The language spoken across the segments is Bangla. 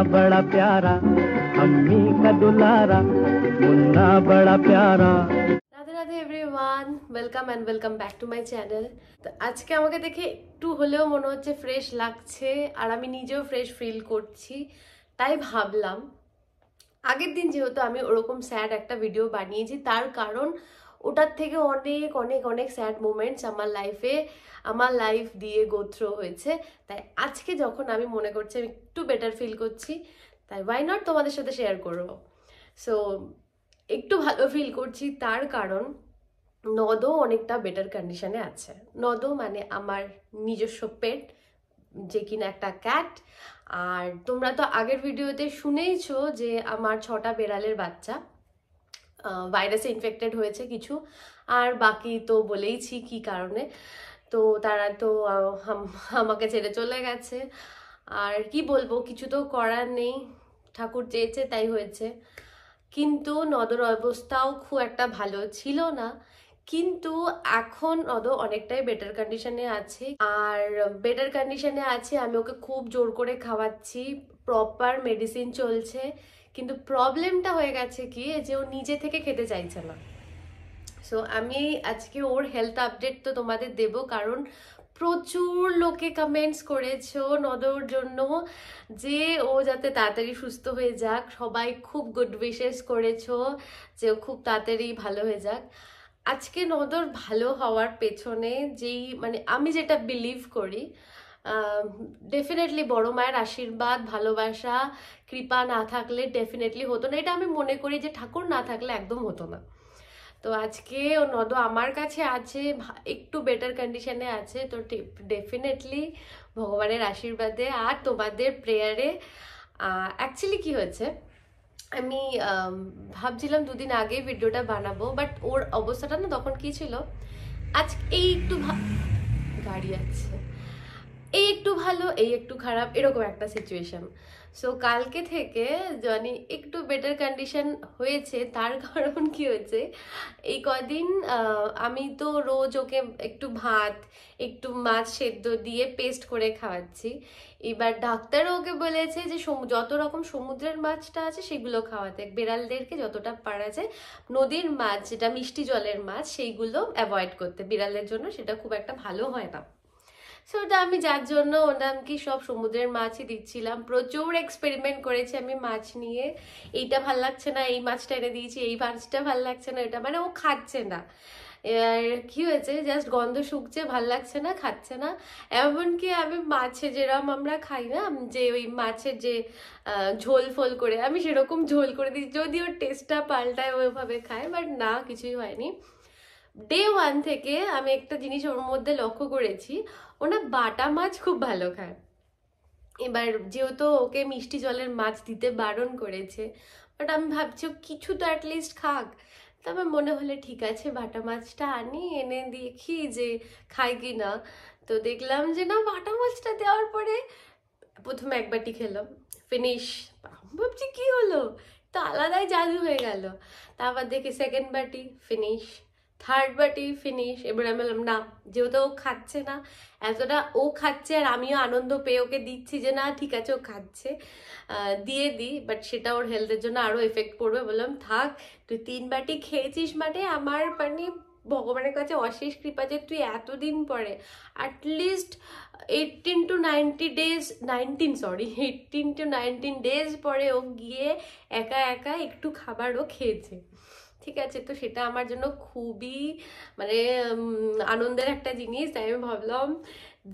बड़ा प्यारा अम्मी का दुलारा मुन्ना बड़ा प्यारा। Radhe Radhe everyone, welcome and welcome back to my channel. তো আজকে আমাকে দেখে একটু হলেও মনে হচ্ছে ফ্রেশ লাগছে, আর আমি নিজেও ফ্রেশ ফিল করছি। তাই ভাবলাম আগের দিন যেহেতু আমি ওরকম স্যাড একটা ভিডিও বানিয়েছি, তার কারণ ওটার থেকে অনেক অনেক অনেক স্যাড মোমেন্টস আমার লাইফ দিয়ে গো থ্রু হয়েছে। তাই আজকে যখন আমি মনে করছি আমি একটু বেটার ফিল করছি, তাই ওয়াই নট তোমাদের সাথে শেয়ার করবো। সো একটু ভালো ফিল করছি তার কারণ নদও অনেকটা বেটার কন্ডিশনে আছে। নদও মানে আমার নিজস্ব পেট, যে কিনা একটা ক্যাট। আর তোমরা তো আগের ভিডিওতে শুনেইছো যে আমার 6টা বেড়ালের বাচ্চা ভাইরাসে ইনফেক্টেড হয়েছে কিছু, আর বাকি তো বলেইছি কি কারণে। তো তারা তো আমাকে ছেড়ে চলে গেছে, আর কি বলবো, কিছু তো করার নেই, ঠাকুর চেয়েছে তাই হয়েছে। কিন্তু নদর অবস্থাও খুব একটা ভালো ছিল না, কিন্তু এখন নদ অনেকটাই বেটার কন্ডিশনে আছে। আর বেটার কন্ডিশনে আছে, আমি ওকে খুব জোর করে খাওয়াচ্ছি, প্রপার মেডিসিন চলছে। কিন্তু প্রবলেমটা হয়ে গেছে কি, যে ও নিজে থেকে খেতে চাইছে না। সো আমি আজকে ওর হেলথ আপডেট তো তোমাদের দেবো, কারণ প্রচুর লোকে কমেন্টস করেছো নদর জন্য যে ও যাতে তাড়াতাড়ি সুস্থ হয়ে যাক। সবাই খুব গুড উইশেস করেছো যে ও খুব তাড়াতাড়ি ভালো হয়ে যাক। আজকে নদর ভালো হওয়ার পেছনে যেই মানে আমি যেটা বিলিভ করি, ডেফিনেটলি বড় মায়ের আশীর্বাদ, ভালোবাসা, কৃপা না থাকলে ডেফিনেটলি হতো না। এটা আমি মনে করি যে ঠাকুর না থাকলে একদম হতো না। তো আজকে ও নদ আমার কাছে আছে, একটু বেটার কন্ডিশনে আছে, তো ডেফিনেটলি ভগবানের আশীর্বাদে আর তোমাদের প্রেয়ারে। অ্যাকচুয়ালি কি হয়েছে, আমি ভাবছিলাম দুদিন আগে ভিডিওটা বানাবো, বাট ওর অবস্থাটা না তখন কি ছিল, আজ এই একটু গাড়ি আছে, এই একটু ভালো এই একটু খারাপ, এরকম একটা সিচুয়েশন। সো কালকে থেকে জানি একটু বেটার কন্ডিশন হয়েছে। তার কারণ কি হয়েছে, এই কদিন আমি তো রোজ ওকে একটু ভাত একটু মাছ সেদ্ধ দিয়ে পেস্ট করে খাওয়াচ্ছি। এবার ডাক্তারও ওকে বলেছে যে যত রকম সমুদ্রের মাছটা আছে সেগুলো খাওয়াতে, বিড়ালদেরকে যতটা পারা যায় নদীর মাছ, যেটা মিষ্টি জলের মাছ, সেইগুলো অ্যাভয়েড করতে, বিড়ালের জন্য সেটা খুব একটা ভালো হয় না। সো ওটা আমি যার জন্য ওনাম কি সব সমুদ্রের মাছই দিচ্ছিলাম। প্রচুর এক্সপেরিমেন্ট করেছি আমি মাছ নিয়ে, এইটা ভাল লাগছে না এই মাছটা এনে দিয়েছি, এই মাছটা ভাল লাগছে না, এটা মানে ও খাচ্ছে না। আর কি হয়েছে, জাস্ট গন্ধ শুকছে, ভাল লাগছে না, খাচ্ছে না। এমনকি আমি মাছে যেরকম আমরা খাই না, যে ওই মাছের যে ঝোল ফোল করে, আমি সেরকম ঝোল করে দিই, যদি ওর টেস্টটা পাল্টায় ওইভাবে খায়, বাট না, কিছুই হয়নি। ডে 1 থেকে আমি একটা জিনিস ওর মধ্যে লক্ষ্য করেছি, ও না বাটা মাছ খুব ভালো খায়। এবার যেহেতু ওকে মিষ্টি জলের মাছ দিতে বারণ করেছে, বাট আমি ভাবছি কিছু তো অ্যাটলিস্ট খাক। তারপর মনে হলে ঠিক আছে বাটা মাছটা আনি, এনে দেখি যে খায় কি না। তো দেখলাম যে না, বাটা মাছটা দেওয়ার পরে প্রথমে এক বাটি খেলাম, ফিনিশ। ভাবছি কি হলো, তো আলাদাই জাদু হয়ে গেল। তারপর দেখি সেকেন্ড বাটি ফিনিশ, থার্ড বাটি ফিনিশ। এবার আমি বললাম না, যেহেতু ও খাচ্ছে না, এতটা ও খাচ্ছে আর আমিও আনন্দ পেয়ে ওকে দিচ্ছি যে না ঠিক আছে ও খাচ্ছে, দিয়ে দিই, বাট সেটা ওর হেলথের জন্য আরও এফেক্ট পড়বে। বললাম থাক, তুই 3 বাটি খেয়েছিস মানে আমার মানে ভগবানের কাছে অশেষ কৃপা যে তুই এতদিন পরে at least 18 to 90 days, 18 to 19 days পরে ও গিয়ে একা একা একটু খাবারও খেয়েছে। ঠিক আছে, তো সেটা আমার জন্য খুবই মানে আনন্দের একটা জিনিস। তাই আমি ভাবলাম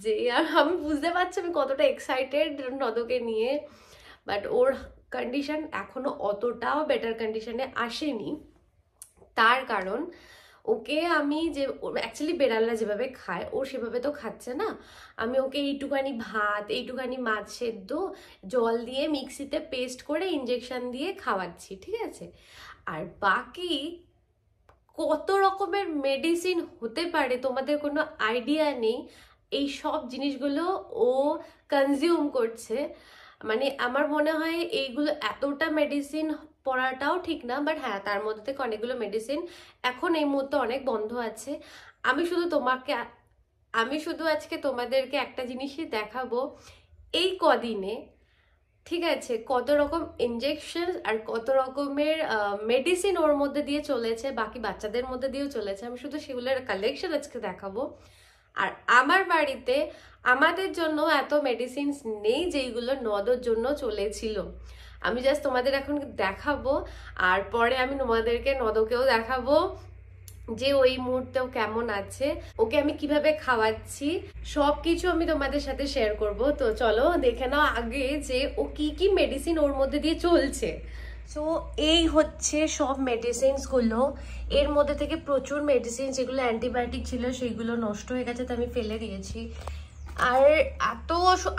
যে আমি বুঝতে পারছি আমি কতটা এক্সাইটেড নদকে নিয়ে, বাট ওর কন্ডিশন এখনো অতটাও বেটার কন্ডিশনে আসেনি। তার কারণ ওকে আমি যে অ্যাকচুয়ালি বেড়ালরা যেভাবে খায় ও সেভাবে তো খাচ্ছে না। আমি ওকে এইটুখানি ভাত, এইটুখানি মাছ সেদ্ধ জল দিয়ে মিক্সিতে পেস্ট করে ইঞ্জেকশন দিয়ে খাওয়াচ্ছি, ঠিক আছে। আর বাকি কত রকমের মেডিসিন হতে পারে তোমাদের কোনো আইডিয়া নেই। এই সব জিনিসগুলো ও কনজিউম করছে, মানে আমার মনে হয় এইগুলো এতটা মেডিসিন পড়াটাও ঠিক না, বাট হ্যাঁ তার মধ্যে থেকে অনেকগুলো মেডিসিন এখন এই মুহূর্তে অনেক বন্ধ আছে। আমি শুধু আজকে তোমাদেরকে একটা জিনিসই দেখাবো, এই কদিনে ঠিক আছে, কত রকম ইনজেকশন আর কত রকমের মেডিসিন ওর মধ্যে দিয়ে চলেছে, বাকি বাচ্চাদের মধ্যে দিয়েও চলেছে, আমি শুধু সেগুলোর কালেকশন আজকে দেখাবো। আর আমার বাড়িতে আমাদের জন্য এত মেডিসিনস নেই যেইগুলো নদর জন্য চলেছিল। আমি জাস্ট তোমাদের এখন দেখাবো, আর পরে আমি তোমাদেরকে নদকেও দেখাবো যে ওই মুহূর্তেও কেমন আছে, ওকে আমি কিভাবে খাওয়াচ্ছি, সবকিছু আমি তোমাদের সাথে শেয়ার করব। তো চলো দেখে নাও আগে যে ও কি কি মেডিসিন ওর মধ্যে দিয়ে চলছে। সো এই হচ্ছে সব মেডিসিনসগুলো। এর মধ্যে থেকে প্রচুর মেডিসিন যেগুলো অ্যান্টিবায়োটিক ছিল সেগুলো নষ্ট হয়ে গেছে, তো আমি ফেলে দিয়েছি। আর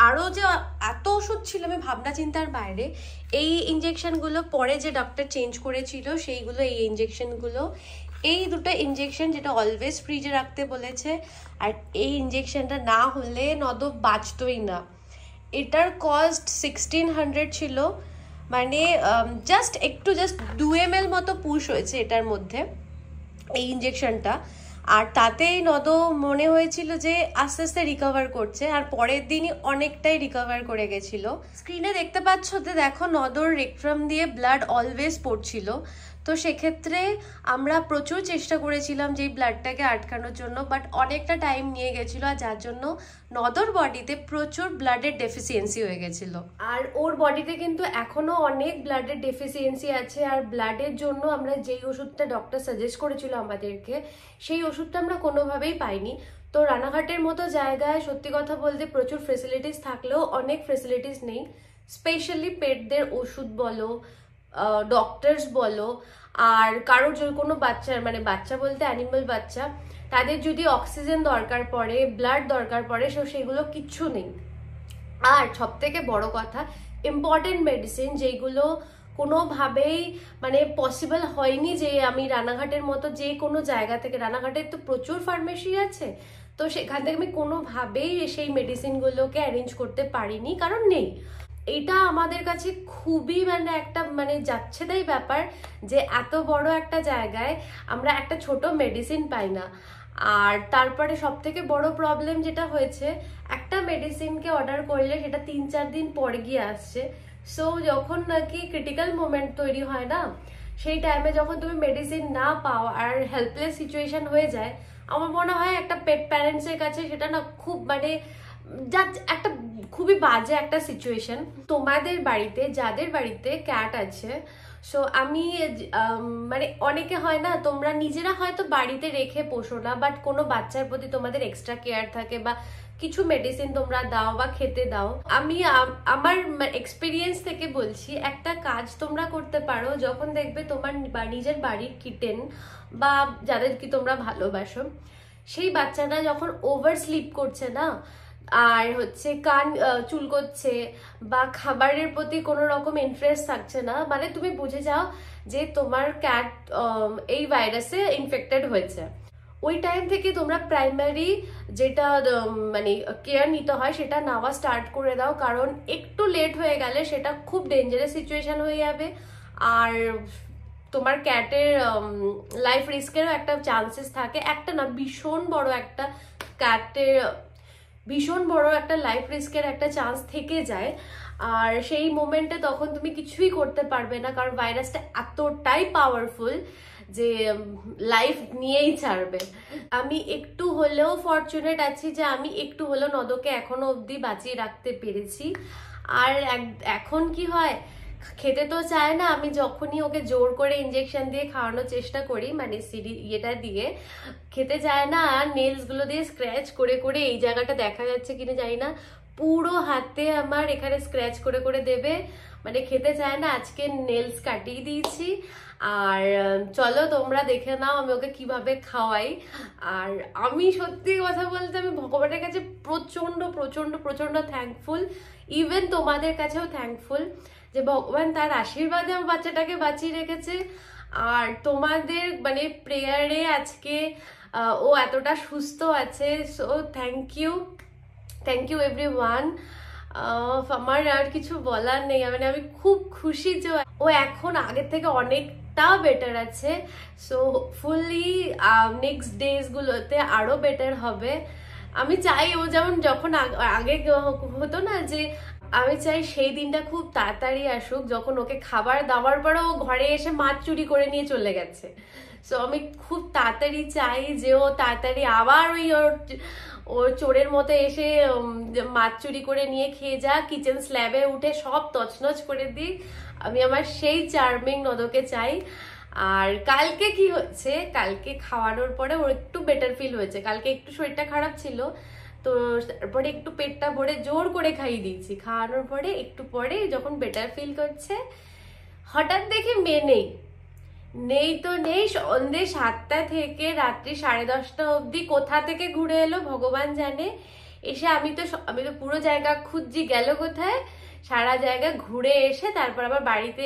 আরও যে এত ওষুধ ছিল আমি ভাবনা চিন্তার বাইরে। এই ইঞ্জেকশনগুলো পরে যে ডক্টর চেঞ্জ করেছিল সেইগুলো, এই ইঞ্জেকশনগুলো, এই দুটো ইঞ্জেকশন যেটা অলওয়েজ ফ্রিজে রাখতে বলেছে। আর এই ইঞ্জেকশনটা না হলে নদ বাঁচতই না। এটার কস্ট 1600 ছিল, মানে জাস্ট 2 ml মতো পুশ হয়েছে এটার মধ্যে এই ইঞ্জেকশনটা। আর তাতেই নদ মনে হয়েছিল যে আস্তে আস্তে রিকভার করছে, আর পরের দিনই অনেকটাই রিকভার করে গেছিল। স্ক্রিনে দেখতে পাচ্ছ যে দেখো নদর রেকট্রাম দিয়ে ব্লাড অলওয়েজ পড়ছিল। তো সেক্ষেত্রে আমরা প্রচুর চেষ্টা করেছিলাম যে ব্লাডটাকে আটকানোর জন্য, বাট অনেকটা টাইম নিয়ে গেছিলো, আর যার জন্য নদর বডিতে প্রচুর ব্লাডের ডেফিসিয়েন্সি হয়ে গেছিলো। আর ওর বডিতে কিন্তু এখনো অনেক ব্লাডের ডেফিসিয়েন্সি আছে। আর ব্লাডের জন্য আমরা যেই ওষুধটা ডক্টর সাজেস্ট করেছিল আমাদেরকে, সেই ওষুধটা আমরা কোনোভাবেই পাইনি। তো রানাঘাটের মতো জায়গায় সত্যি কথা বলতে প্রচুর ফেসিলিটিস থাকলেও অনেক ফেসিলিটিস নেই। স্পেশালি পেটদের ওষুধ বলো, ডক্টরস বলো, আর কারোর যদি কোনো বাচ্চার, মানে বাচ্চা বলতে অ্যানিমাল বাচ্চা, তাদের যদি অক্সিজেন দরকার পড়ে, ব্লাড দরকার পড়ে, সেগুলো কিচ্ছু নেই। আর সব থেকে বড় কথা, ইম্পর্টেন্ট মেডিসিন যেগুলো কোনোভাবেই মানে পসিবল হয়নি যে আমি রানাঘাটের মতো যে কোনো জায়গা থেকে, রানাঘাটের তো প্রচুর ফার্মেসি আছে, তো সেখান থেকে আমি কোনোভাবেই সেই মেডিসিনগুলোকে অ্যারেঞ্জ করতে পারিনি, কারণ নেই। এটা আমাদের কাছে খুবই মানে একটা মানে যাচ্ছে তাই ব্যাপার যে এত বড় একটা জায়গায় আমরা একটা ছোট মেডিসিন পাই না। আর তারপরে সব থেকে বড় প্রবলেম যেটা হয়েছে, একটা মেডিসিনকে অর্ডার করলে সেটা 3-4 দিন পর গিয়ে আসছে। সো যখন নাকি ক্রিটিক্যাল মোমেন্ট তৈরি হয় না, সেই টাইমে যখন তুমি মেডিসিন না পাও আর হেল্পলেস সিচুয়েশন হয়ে যায়, আমার মনে হয় একটা পেট প্যারেন্টসের কাছে সেটা না খুব মানে একটা খুবই বাজে একটা সিচুয়েশন। তোমাদের বাড়িতে যাদের বাড়িতে ক্যাট আছে, সো আমি মানে অনেকে হয় না, তোমরা নিজেরা হয়তো বাড়িতে রেখে পোষো না, বাট কোনো বাচ্চার প্রতি তোমাদের এক্সট্রা কেয়ার থাকে বা কিছু মেডিসিন তোমরা দাও বা খেতে দাও। আমি আমার এক্সপিরিয়েন্স থেকে বলছি, একটা কাজ তোমরা করতে পারো, যখন দেখবে তোমার নিজের বাড়ির কিটেন বা যাদের কি তোমরা ভালোবাসো, সেই বাচ্চাটা যখন ওভার স্লিপ করছে না, আর হচ্ছে কান চুলকোচ্ছে বা খাবারের প্রতি কোনো রকম ইন্টারেস্ট থাকছে না, মানে তুমি বুঝে যাও যে তোমার ক্যাট এই ভাইরাসে ইনফেক্টেড হয়েছে। ওই টাইম থেকে তোমরা প্রাইমারি যেটা মানে কেয়ার নিতে হয় সেটা নেওয়া স্টার্ট করে দাও, কারণ একটু লেট হয়ে গেলে সেটা খুব ডেঞ্জারাস সিচুয়েশন হয়ে যাবে। আর তোমার ক্যাটের লাইফ রিস্কেরও একটা চান্সেস থাকে, একটা না ভীষণ বড় একটা ক্যাটের ভীষণ বড় একটা লাইফ রিস্কের একটা চান্স থেকে যায়। আর সেই মোমেন্টে তখন তুমি কিছুই করতে পারবে না, কারণ ভাইরাসটা এতটাই পাওয়ারফুল যে লাইফ নিয়েই ছাড়বে। আমি একটু হলেও ফরচুনেট আছি যে আমি একটু হলেও নদকে এখনো অবধি বাঁচিয়ে রাখতে পেরেছি। আর এখন কি হয়, খেতে তো চায় না, আমি যখনই ওকে জোর করে ইঞ্জেকশন দিয়ে খাওয়ানোর চেষ্টা করি, মানে ইয়েটা দিয়ে খেতে চায় না, আর নেলস গুলো দিয়ে স্ক্র্যাচ করে করে, এই জায়গাটা দেখা যাচ্ছে কিনা জানি না, পুরো হাতে আমার এখানে স্ক্র্যাচ করে করে দেবে, মানে খেতে চায় না। আজকে নেলস কাটিয়ে দিয়েছি। আর চলো তোমরা দেখে নাও আমি ওকে কিভাবে খাওয়াই। আর আমি সত্যি কথা বলতে আমি ভগবানের কাছে প্রচন্ড প্রচন্ড প্রচন্ড থ্যাঙ্কফুল, ইভেন তোমাদের কাছেও থ্যাঙ্কফুল যে ভগবান তার আশীর্বাদে আমার বাচ্চাটাকে বাঁচিয়ে রেখেছে। আর তোমাদের মানে প্রেয়ারে আজকে ও এতটা সুস্থ আছে। So thank you everyone. আমার আর কিছু বলার নেই, মানে আমি খুব খুশি যে ও এখন আগের থেকে অনেকটা বেটার আছে। সো হোপফুলি নেক্সট ডেজ গুলোতে আরো বেটার হবে। আমি চাই ও যেমন যখন আগে হতো না যে আমি চাই সেই দিনটা খুব তাড়াতাড়ি আসুক, যখন ওকে খাবার দেওয়ার পরে ও ঘরে এসে মাছ চুরি করে নিয়ে চলে গেছে। সো আমি খুব তাড়াতাড়ি চাই যে ও তাড়াতাড়ি আবার ওর চোরের মতো এসে মাছ চুরি করে নিয়ে খেয়ে যা, কিচেন স্ল্যাবে উঠে সব তছনছ করে দিই। আমি আমার সেই চার্মিং নদকে চাই। আর কালকে কি হচ্ছে, কালকে খাওয়ানোর পরে ওর একটু বেটার ফিল হয়েছে। কালকে একটু শরীরটা খারাপ ছিল, তো তারপরে একটু পেটটা ভরে জোর করে খাইয়ে দিয়েছি। খাওয়ানোর পরে একটু পরে যখন বেটার ফিল করছে, হঠাৎ দেখে মেয়ে নেই তো নেই। সন্ধ্যে 7টা থেকে রাত্রি 10:30 অবধি কোথা থেকে ঘুরে এলো ভগবান জানে। এসে আমি তো পুরো জায়গা খুঁজছি, গেল কোথায়। সারা জায়গা ঘুরে এসে তারপর আবার বাড়িতে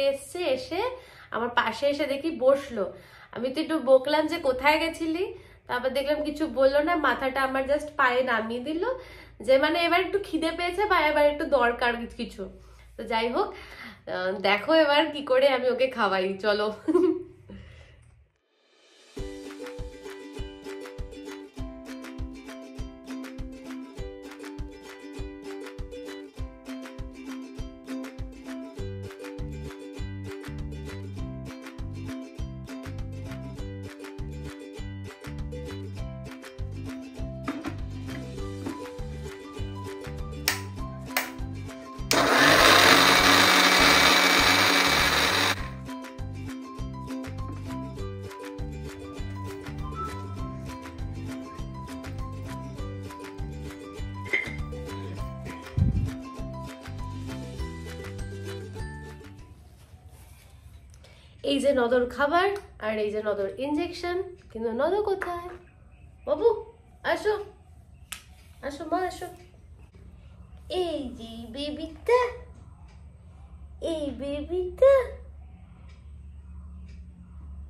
এসে আমার পাশে এসে দেখি বসলো। আমি তো একটু বকলাম যে কোথায় গেছিলি, তারপর দেখলাম কিছু বললো না, মাথাটা আমার জাস্ট পায়ে নামিয়ে দিল, যে মানে এবার একটু খিদে পেয়েছে বা এবার একটু দরকার কিছু। তো যাই হোক, দেখো এবার কি করে আমি ওকে খাওয়াই, চলো। এই যে নদর খাবার আর এই যে নদর ইনজেকশন, কিন্তু নদ কোথায়? বাবু আসো, আসো মা আসো। এই যে বেবিটা, এই বেবিটা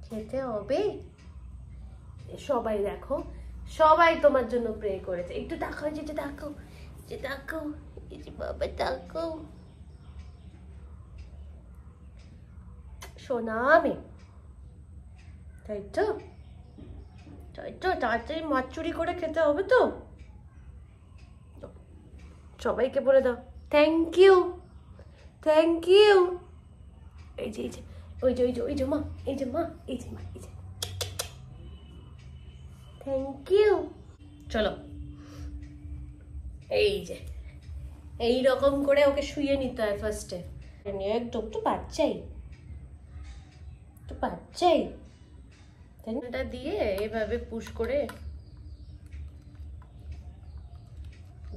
খেতে হবে। সবাই দেখো, সবাই তোমার জন্য প্রে করেছে। একটু তাকাও, যেটা তাকাও, যে তাকাও, এই যে বাবা তাকাও, সোনা মেয়ে। তাই তো, তাই তো, তাড়াতাড়ি মাছ চুরি করে খেতে হবে তো। সবাইকে বলে দাও থ্যাংক ইউ, থ্যাংক ইউ। এই যে ওই যে মা, এই যে মা, এই যে মা, এই যে থ্যাংক ইউ। চলো, এই যে এই রকম করে ওকে শুয়ে নিতে হয় ফার্স্টে। একদম তো বাচ্চাই, তো বাচ্চাই এটা দিয়ে এভাবে পুশ করে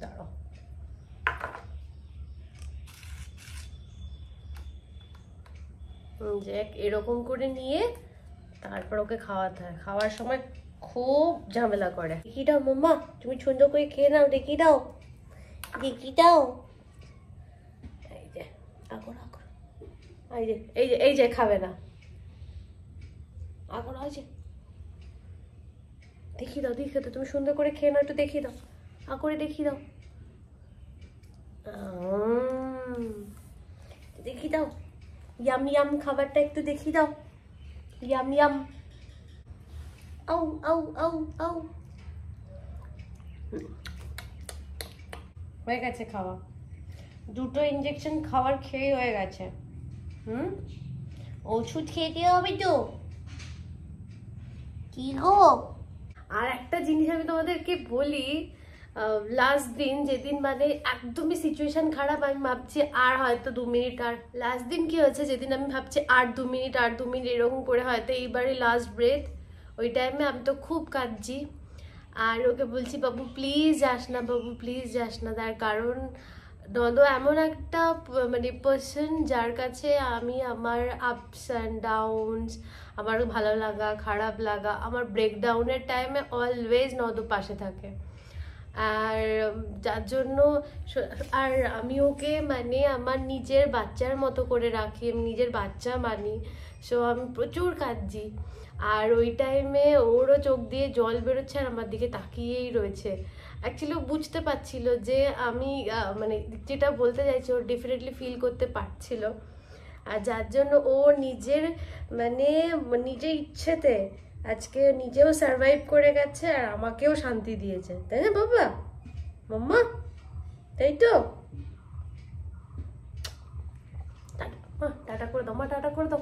দাঁড়াও। যে এরকম করে নিয়ে তারপর ওকে খাওয়াতে হয়। খাওয়ার সময় খুব ঝামেলা করে। দেখি দাও মাম্মা, তুমি সুন্দর করে খেয়ে নাও, দেখি দাও, দেখি দাও। এই যে আগর আগর, এই যে খাবে না, আগর আছে। দেখি দাও, দেখি দাও, তুমি সুন্দর করে খেয়ে নাও, একটু দেখি দাও, করে দেখি দাও, দেখি দাও। ইয়াম ইয়াম খাবারটা একটু দেখি দাও, ইয়াম ইয়াম। আউ আউ আউ আউ। হয়ে গেছে খাওয়া, 2টো ইঞ্জেকশন খাওয়ার খেয়ে হয়ে গেছে। ওষুধ খেতে হবে তো, কি গো। আর একটা জিনিস আমি তোমাদেরকে বলি, লাস্ট দিন যেদিন মানে একদমই সিচুয়েশন খারাপ, আমি ভাবছি আর হয়তো 2 মিনিট, আর লাস্ট দিন কি হয়েছে, যেদিন আমি ভাবছি আর 2 মিনিট এরকম করে হয়তো এইবারই লাস্ট ব্রেথ, ওই টাইমে আমি তো খুব কাঁদছি। আর ওকে বলছি বাবু প্লিজ যাস না, বাবু প্লিজ যাস না। তার কারণ নদ এমন একটা মানে পার্সন যার কাছে আমি আমার আপস অ্যান্ড ডাউনস, আমার ভালো লাগা খারাপ লাগা, আমার ব্রেকডাউনের টাইমে অলওয়েজ নদ পাশে থাকে। আর যার জন্য আর আমি ওকে মানে আমার নিজের বাচ্চার মতো করে রাখি, আমি নিজের বাচ্চা মানি। সো আমি প্রচুর কাঁদছি। আর ওই টাইমে ওরও চোখ দিয়ে জল বেরোচ্ছে আর আমার দিকে তাকিয়েই রয়েছে। অ্যাকচুয়ালি ও বুঝতে পারছিল যে আমি মানে যেটা বলতে চাইছি ও ডেফিনেটলি ফিল করতে পারছিল। আর যার জন্য ও নিজের মানে নিজের ইচ্ছেতে আজকে নিজেও সারভাইভ করে গেছে আর আমাকেও শান্তি দিয়েছে, তাই না বাবা, মাম্মা? তাই তো। টাটা করে দাও মা, টাটা করে দাও।